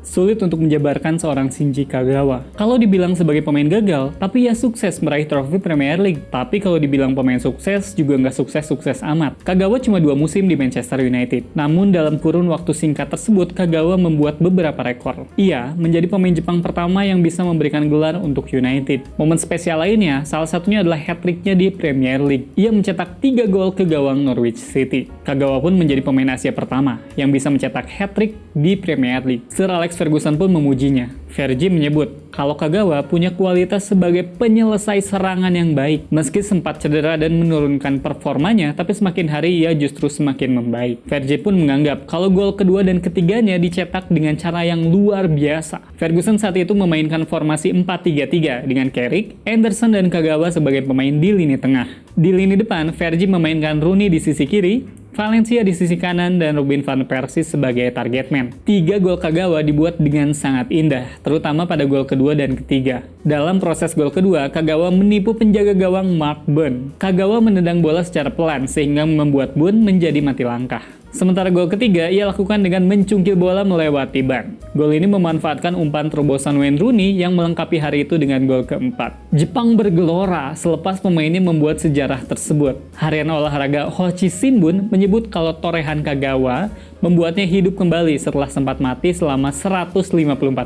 Sulit untuk menjabarkan seorang Shinji Kagawa. Kalau dibilang sebagai pemain gagal, tapi ya sukses meraih trofi Premier League. Tapi kalau dibilang pemain sukses, juga nggak sukses-sukses amat. Kagawa cuma 2 musim di Manchester United. Namun dalam kurun waktu singkat tersebut, Kagawa membuat beberapa rekor. Ia menjadi pemain Jepang pertama yang bisa memberikan gelar untuk United. Momen spesial lainnya, salah satunya adalah hat-tricknya di Premier League. Ia mencetak 3 gol ke gawang Norwich City. Kagawa pun menjadi pemain Asia pertama yang bisa mencetak hat-trick di Premier League. Sir Alex Ferguson pun memujinya. Fergie menyebut kalau Kagawa punya kualitas sebagai penyelesai serangan yang baik. Meski sempat cedera dan menurunkan performanya, tapi semakin hari ia justru semakin membaik. Fergie pun menganggap kalau gol kedua dan ketiganya dicetak dengan cara yang luar biasa. Ferguson saat itu memainkan formasi 4-3-3 dengan Carrick, Anderson, dan Kagawa sebagai pemain di lini tengah. Di lini depan, Fergie memainkan Rooney di sisi kiri, Valencia di sisi kanan, dan Robin van Persie sebagai target man. 3 gol Kagawa dibuat dengan sangat indah, terutama pada gol kedua dan ketiga. Dalam proses gol kedua, Kagawa menipu penjaga gawang Mark Burn. Kagawa menendang bola secara pelan sehingga membuat Burn menjadi mati langkah. Sementara gol ketiga ia lakukan dengan mencungkil bola melewati ban. Gol ini memanfaatkan umpan terobosan Wayne Rooney yang melengkapi hari itu dengan gol keempat. Jepang bergelora selepas pemainnya membuat sejarah tersebut. Harian olahraga Hochi Shimbun menyebut kalau torehan Kagawa membuatnya hidup kembali setelah sempat mati selama 154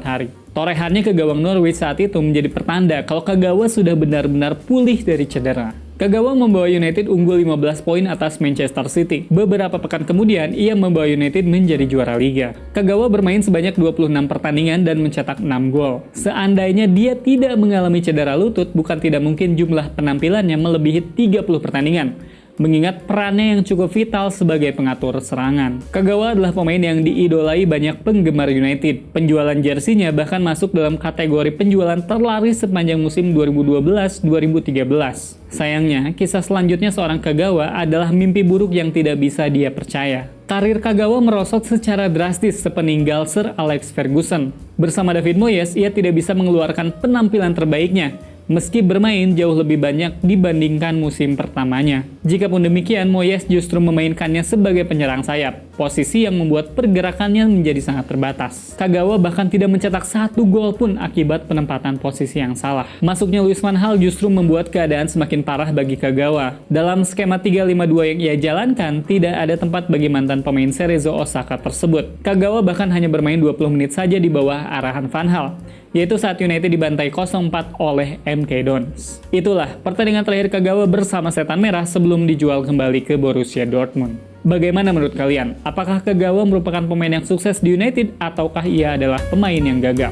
hari. Torehannya ke gawang Norwich saat itu menjadi pertanda kalau Kagawa sudah benar-benar pulih dari cedera. Kagawa membawa United unggul 15 poin atas Manchester City. Beberapa pekan kemudian, ia membawa United menjadi juara Liga. Kagawa bermain sebanyak 26 pertandingan dan mencetak 6 gol. Seandainya dia tidak mengalami cedera lutut, bukan tidak mungkin jumlah penampilannya melebihi 30 pertandingan. Mengingat perannya yang cukup vital sebagai pengatur serangan. Kagawa adalah pemain yang diidolai banyak penggemar United. Penjualan jersinya bahkan masuk dalam kategori penjualan terlaris sepanjang musim 2012-2013. Sayangnya, kisah selanjutnya seorang Kagawa adalah mimpi buruk yang tidak bisa dia percaya. Karir Kagawa merosot secara drastis sepeninggal Sir Alex Ferguson. Bersama David Moyes, ia tidak bisa mengeluarkan penampilan terbaiknya, meski bermain jauh lebih banyak dibandingkan musim pertamanya. Jikapun demikian, Moyes justru memainkannya sebagai penyerang sayap, posisi yang membuat pergerakannya menjadi sangat terbatas. Kagawa bahkan tidak mencetak 1 gol pun akibat penempatan posisi yang salah. Masuknya Louis van Gaal justru membuat keadaan semakin parah bagi Kagawa. Dalam skema 3-5-2 yang ia jalankan, tidak ada tempat bagi mantan pemain Cerezo Osaka tersebut. Kagawa bahkan hanya bermain 20 menit saja di bawah arahan Van Gaal, yaitu saat United dibantai 0-4 oleh MK Dons. Itulah pertandingan terakhir Kagawa bersama Setan Merah sebelum dijual kembali ke Borussia Dortmund. Bagaimana menurut kalian? Apakah Kagawa merupakan pemain yang sukses di United ataukah ia adalah pemain yang gagal?